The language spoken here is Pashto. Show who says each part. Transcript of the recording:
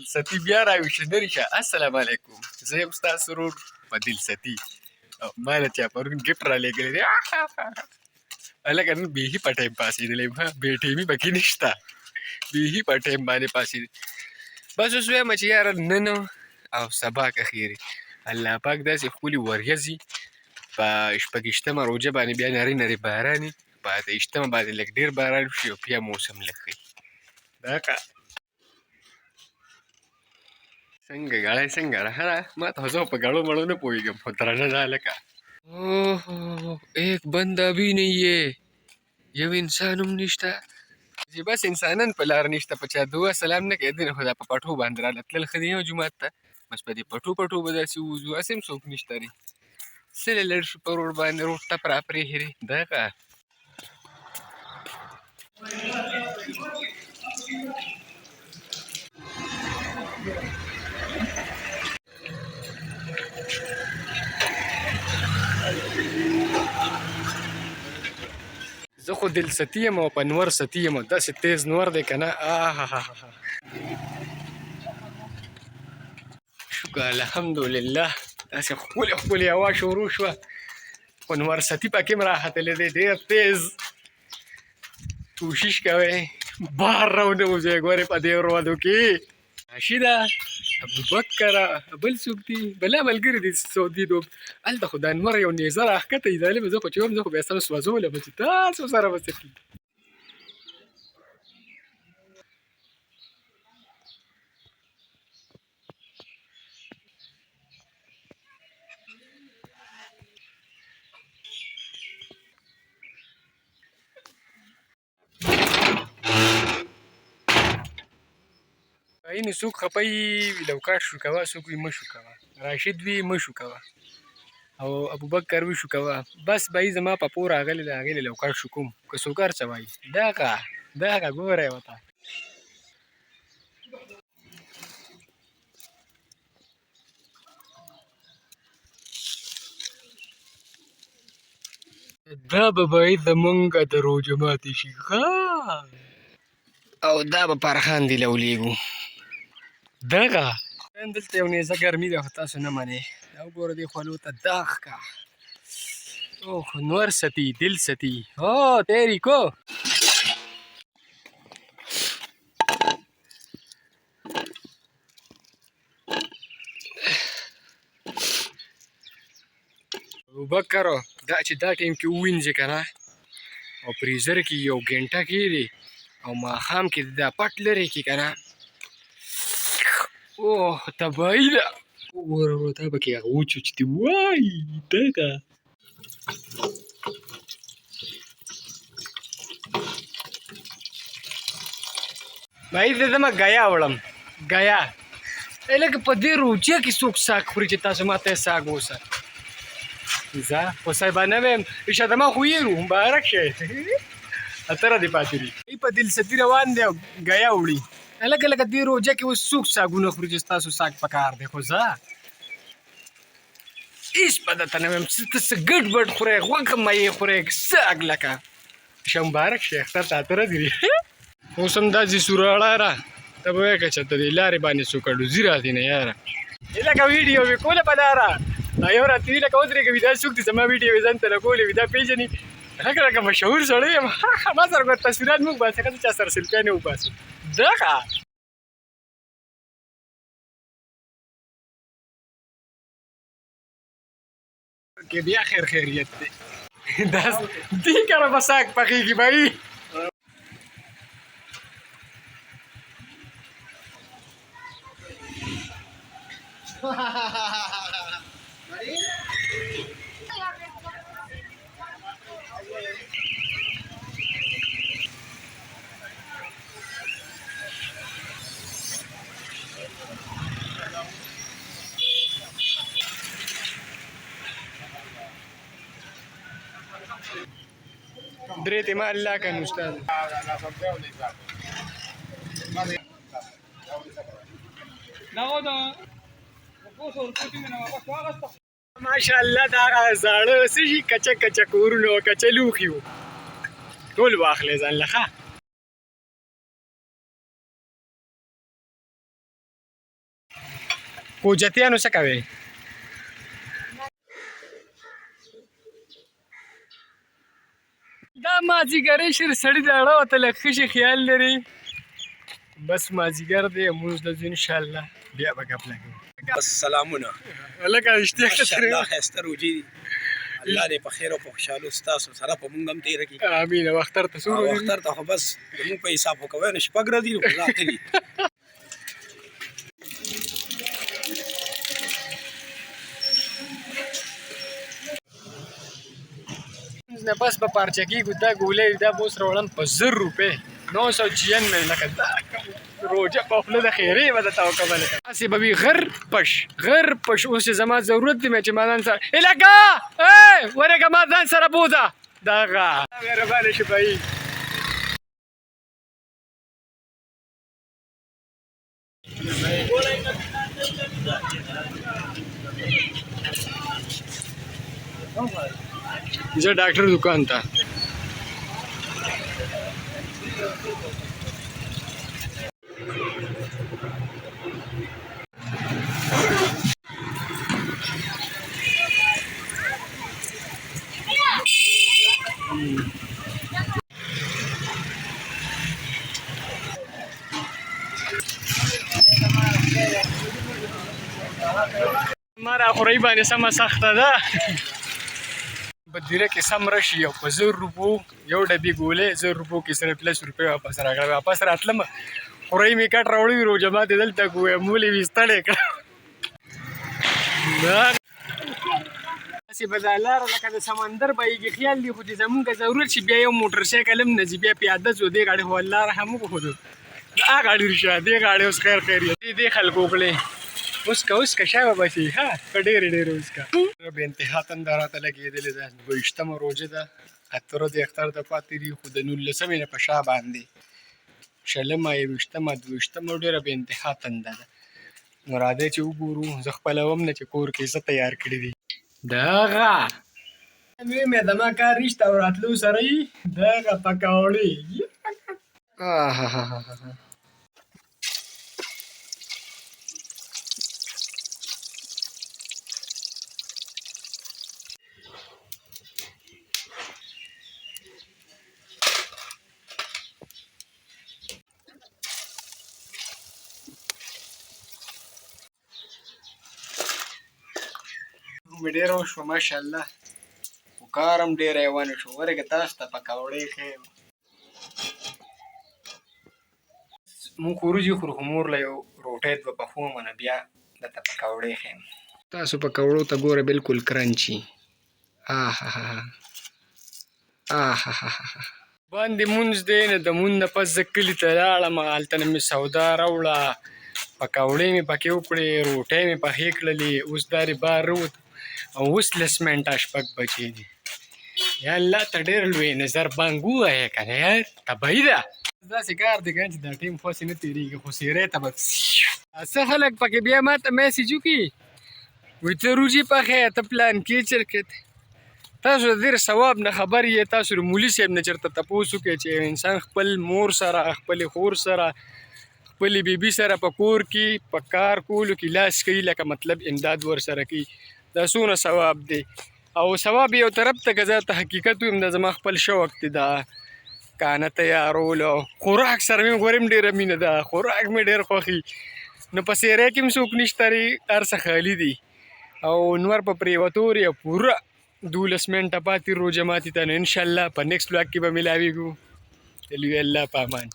Speaker 1: دلستي بیا راویښه لرې شه. السلام علیکم، زه یم ستا سرور په دلستي. او ما له چا پرون ګفټ رالېږلی دی. هلکه نن بیخي په ټایم پاڅېدلی یم، بې ټایمي پکې نشته، بیخي په ټایم باندې پاڅېدلی. بس اوس وایم چې یاره نن او سبا که خیر الله پاک داسې ښکلې ورېځې په شپږویشتمه روژه باندې بیا نرۍ نرۍ باران وي، په اته ویشتمه باندې لږ ډېر باران وشي او بیا موسم لږ ښه وي. دغه څنګه ګړی څنګه ده ښه ده؟ ما ته خو زه په ګړو مړو نه پوهېږم، خو درنه ده هلکه. اوه ایک بنده بھی نہیں ہے، یو انسان هم نشته چې بس انسانان په لار نشته، په چا دعا سلام نه کوي. دونه خو دا په پټو باندې راله تلل ښه دي یو جومات ته، بس په دې پټو پټو به داسې ووځو، هسې هم څوک نشته دی. څه لړ شو په روډ باندې، روډ ټپ را پرېښې دغه زه خو دلستي یم او په نور ستي یم، داسې تیز نور دی که نه. آهاهاها شکر الحمدلله، داسې ښکلې ښکلې هوا شروع شوه، خو نور ستي پکې هم راختلی دی ډېر تیز. کوشش کوئ بهر راونوځئ. ګورې په دې ورځو کې راشده، ابوبکر، بل څوک دي، بلا ملګري دي سعودي دوب، هلته خو د انور یو نیزه راښکته وي ظالمه. زه خو چې وم زه خو بیا سم سوځولم چې تاسو سره به څه کړي. اینې څوک خفه وي لوکاټ شو کوه، څوک وي مه شو کوه، راشد وي مه شو کوه، او ابوبکر وي شو کوه. بس بهي زما په پور راغلی دی، هغې له لوکاټ شو کوم، که څوک هر څه وایي. دغه ګوره ورته دا به باید زمونږ د روژه ماتې شي ښه، او دا به فرخان دې له ولېږو. دغه دلته یو نیزه ګرمي ده خو تاسو نه منئ. دا وګوره دې خولو ته داغ که. اوه نور ستي دل ستي هو تیری کو. ابوبکر دا چې دا ټایم کې ووینځې که نه او فریزر کې یو ګنټه کښېږدې او ماښام کې دا پټ لرې کړي که نه، اوه تباهي ده. وګوره ورو دا پکې هغه وچ وچ دي وایي دغه بهي زه ځمه ګیا وړم ګیا. لکه په دې روجه کې څوک ساګ خوري چې تاسو ما ته یې ساګ ووسه. زه خو صاحبانه ویم ریشه دما خو یې رو مبارک شی اتره دې پاتې دي. په دلستي روان دی او ګیا وړي. لکه دې روجه کې اوس څوک ساګونه خوري چې ستاسو ساګ په کار دی. خو زه هېڅ په درته نه وایم، ته څه ګډ بډ خورئ، غوښه مې خورئ، ساګ لکه شه مبارک شی اختر ته اتره دي. اوس هم داسې سوراړه را ته به وایې که چېرته دې لارې باندې څوک ډوزي راځي نه یاره. لکه ویډیو مې کوله په لاره یو راته وي لکه ودرېږه دا څوک دي زما ویډیو یې ځان ته راکولې وي دا پېژني. لکه مشهور سړی یم ما سره به تصویرات موږ باسي ښه چا سره سلفیانې وباسو. دغه کې بیا خیر خیریت دی. دې کره به ساګ پخېږي بهي. درې ته ما الله کن استاد ماشاءالله دا هغه زاړه څه شي کچه کچه کورونه او کچه لوښي وو ټول واخلې ځان له ښه کوجتیانو څه کوي؟ دا مازدیګری شر سړي د اړه ورته لږ ښه شي خیال لري. بس مازدیګر دی لمونځ له ځو انشاءالله بیا به ګپ لګوو.
Speaker 2: بس سلامونه
Speaker 1: هلکه اشتیاق ته
Speaker 2: ماشاءالله ښایسته روجې دي. الله دې په خیر او په خوشحالو ستاسو سره په مونږ هم تېره کړي.
Speaker 1: امین. او اختر ته څو
Speaker 2: او اختر ته خو بس زموږ په حساب خو کوی نو شپږ ورځې نو خو لا ښه دي.
Speaker 1: نه بس به پارچه کېږو. دا ګولۍ دا به اوس راوړم په 1000 روپۍ 996 لکه دا روجه په خوله د خیرې به درته وکړم لکه هسې به وي غر پش غر پش. اوس چې زما ضرورت دی چې ما ځان سره لکه ورېږه ما ځان سره بوځه دغه مهربانه شفایي. زه ډاکټر دکان ته ما راخورۍ باندې سمه سخته ده. په دیره کې سم راشي او په 1000 روپو یو ډبې ګولۍ 1000 روپو کې صرف 10 روپۍ واپس راکړه. واپس راتلم خورۍ مې کټ راوړی روژه ماتې دلته مولې مې ستړې کړه. هسې به دا لاره لکه د سمندر بهیږي خیال دی. خو چې زمونږ ضرورت شي بیا یو موټر سایکل هم نه ځي بیا پیاده ځو. دې ګاډي خو الله رحم وکړو. دا ګاډي رشه دې ګاډي اوس خیر خیریت دې خلکو وکړې. اوسکه شابه بچي ها په ډېرې اوسکه به انتها تنده راته لګېدلې ده. 22مه روژه ده. اتره د اختر د پاتې دي خو د 19مې نه په شا باندې 20مه 21مه 22مه ډېره به انتها تنده ده. نو راځئ چې وګورو. زه خپله هم نه چې کور کې څه تیار کړي دي. دغه مې دما کار نشته او راتلو سره یې دغه پکوړې مې ډېره وشوه ماشاءالله. خو کار هم ډېری ونه شو. ورېږه تاسو ته پکوړې ښیم. مونږ خو وریجې خورو خو مور له یو روټۍ دوه پخوم نه بیا درته پکوړې ښیم. تاسو پکوړو ته ګوره بلکل کرنچي. باندې مونځ دی نه د مونځ نه پس زه کلي ته لاړم. هلته نه مې سودا راوړه. پکوړې مې پکې وکړې روټۍ مې پخې کړلې. اوس دارې بار روت او اوس 10 منټه 6 بجې دي. یا الله ته ډېر لوی نظر بانګ ووایه که نه یار تباهي ده. داسې کار دی که نه چې دا ټایم خو هسې نه تېرېږي خو سیری ته به څه خلک پکې بیا ما ته میسیج وکړي وایي ته روجې پخې ته پلان کې چرکت. تاسو د ډېر ثواب نه خبر یې. تاسو د مولي صاحب نه چېرته تپوس وکړئ چې انسان خپل مور سره خپلې خور سره خپلې بیبي سره په کور کې په کار کولو کې لاس کوي لکه مطلب امداد ورسره کوي. دا څومره ثواب دی. او ثواب یو طرف ته که زه ته حقیقت ویم دا زما خپل شوق دی دا کانه تیارولو. خوراک سره مې ګورم ډېره مینه ده. خوراک مې ډېر خوښي. نو په سیری کې هم څوک نشته ری هر څه خالي دي. او نور په پرېوتو یا پوره 12 منټه پاتې روژه ماتې ته نو انشاءالله په نیکسټ بلاګ کې به ملاویږو. چلیو الله په امان.